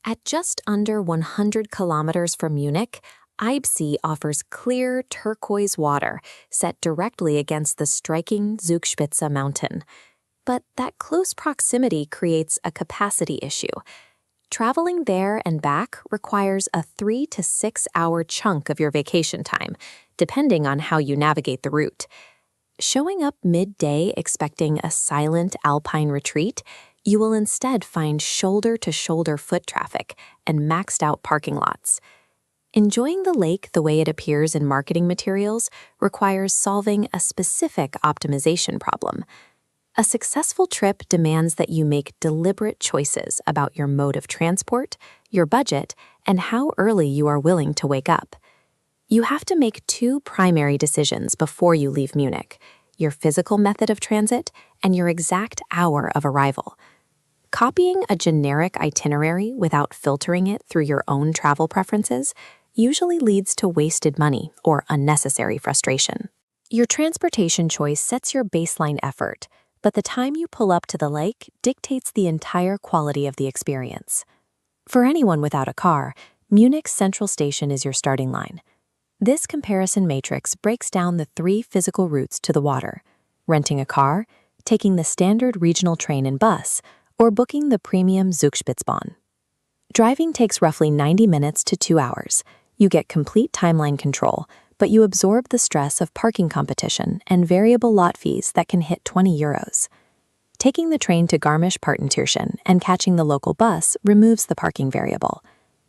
At just under 100 kilometers from Munich, Eibsee offers clear turquoise water set directly against the striking Zugspitze mountain. But that close proximity creates a capacity issue. Traveling there and back requires a 3 to 6 hour chunk of your vacation time, depending on how you navigate the route. Showing up midday expecting a silent alpine retreat, you will instead find shoulder-to-shoulder foot traffic and maxed-out parking lots. Enjoying the lake the way it appears in marketing materials requires solving a specific optimization problem. A successful trip demands that you make deliberate choices about your mode of transport, your budget, and how early you are willing to wake up. You have to make two primary decisions before you leave Munich: your physical method of transit and your exact hour of arrival. Copying a generic itinerary without filtering it through your own travel preferences usually leads to wasted money or unnecessary frustration. Your transportation choice sets your baseline effort, but the time you pull up to the lake dictates the entire quality of the experience. For anyone without a car, Munich's Central Station is your starting line. This comparison matrix breaks down the three physical routes to the water: renting a car, taking the standard regional train and bus, or booking the premium Zugspitzbahn. Driving takes roughly 90 minutes to 2 hours. You get complete timeline control, but you absorb the stress of parking competition and variable lot fees that can hit €20. Taking the train to Garmisch-Partenkirchen and catching the local bus removes the parking variable.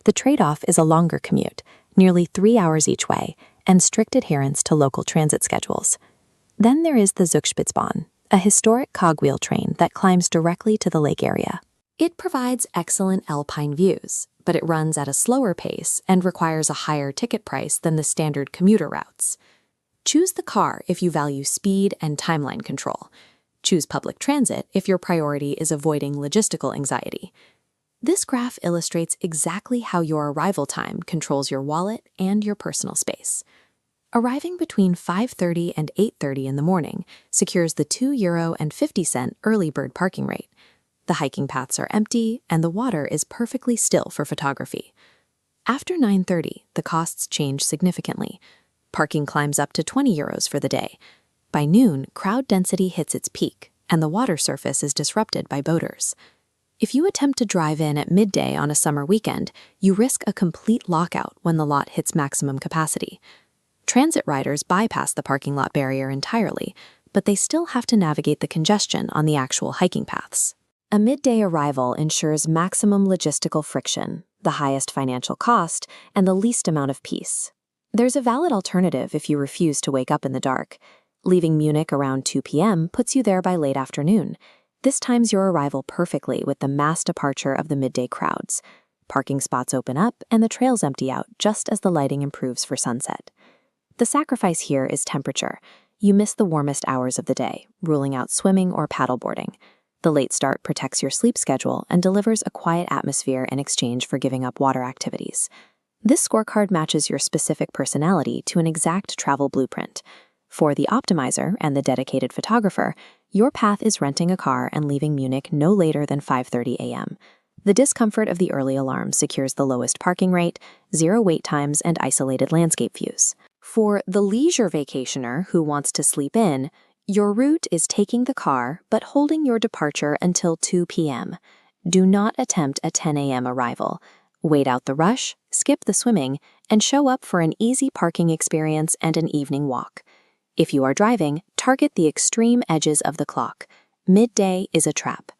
The trade-off is a longer commute, nearly 3 hours each way, and strict adherence to local transit schedules. Then there is the Zugspitzbahn, a historic cogwheel train that climbs directly to the lake area. It provides excellent alpine views, but it runs at a slower pace and requires a higher ticket price than the standard commuter routes. Choose the car if you value speed and timeline control. Choose public transit if your priority is avoiding logistical anxiety. This graph illustrates exactly how your arrival time controls your wallet and your personal space. Arriving between 5:30 and 8:30 in the morning secures the €2.50 early bird parking rate. The hiking paths are empty, and the water is perfectly still for photography. After 9:30, the costs change significantly. Parking climbs up to €20 for the day. By noon, crowd density hits its peak, and the water surface is disrupted by boaters. If you attempt to drive in at midday on a summer weekend, you risk a complete lockout when the lot hits maximum capacity. Transit riders bypass the parking lot barrier entirely, but they still have to navigate the congestion on the actual hiking paths. A midday arrival ensures maximum logistical friction, the highest financial cost, and the least amount of peace. There's a valid alternative if you refuse to wake up in the dark. Leaving Munich around 2 p.m. puts you there by late afternoon. This times your arrival perfectly with the mass departure of the midday crowds. Parking spots open up and the trails empty out just as the lighting improves for sunset. The sacrifice here is temperature. You miss the warmest hours of the day, ruling out swimming or paddleboarding. The late start protects your sleep schedule and delivers a quiet atmosphere in exchange for giving up water activities. This scorecard matches your specific personality to an exact travel blueprint. For the optimizer and the dedicated photographer, your path is renting a car and leaving Munich no later than 5:30 a.m. The discomfort of the early alarm secures the lowest parking rate, 0 wait times, and isolated landscape views. For the leisure vacationer who wants to sleep in, your route is taking the car but holding your departure until 2 p.m. Do not attempt a 10 a.m. arrival. Wait out the rush, skip the swimming, and show up for an easy parking experience and an evening walk. If you are driving, target the extreme edges of the clock. Midday is a trap.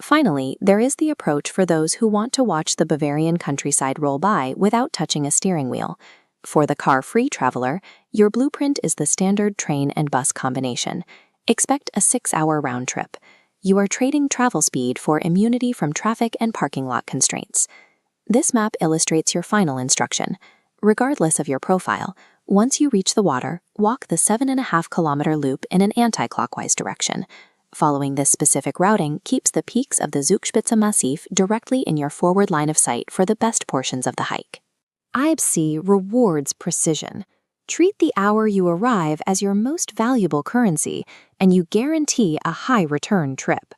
Finally, there is the approach for those who want to watch the Bavarian countryside roll by without touching a steering wheel. For the car-free traveler, your blueprint is the standard train and bus combination. Expect a 6-hour round trip. You are trading travel speed for immunity from traffic and parking lot constraints. This map illustrates your final instruction. Regardless of your profile, once you reach the water, walk the 7.5-kilometer loop in an anti-clockwise direction. Following this specific routing keeps the peaks of the Zugspitze Massif directly in your forward line of sight for the best portions of the hike. Eibsee rewards precision. Treat the hour you arrive as your most valuable currency, and you guarantee a high return trip.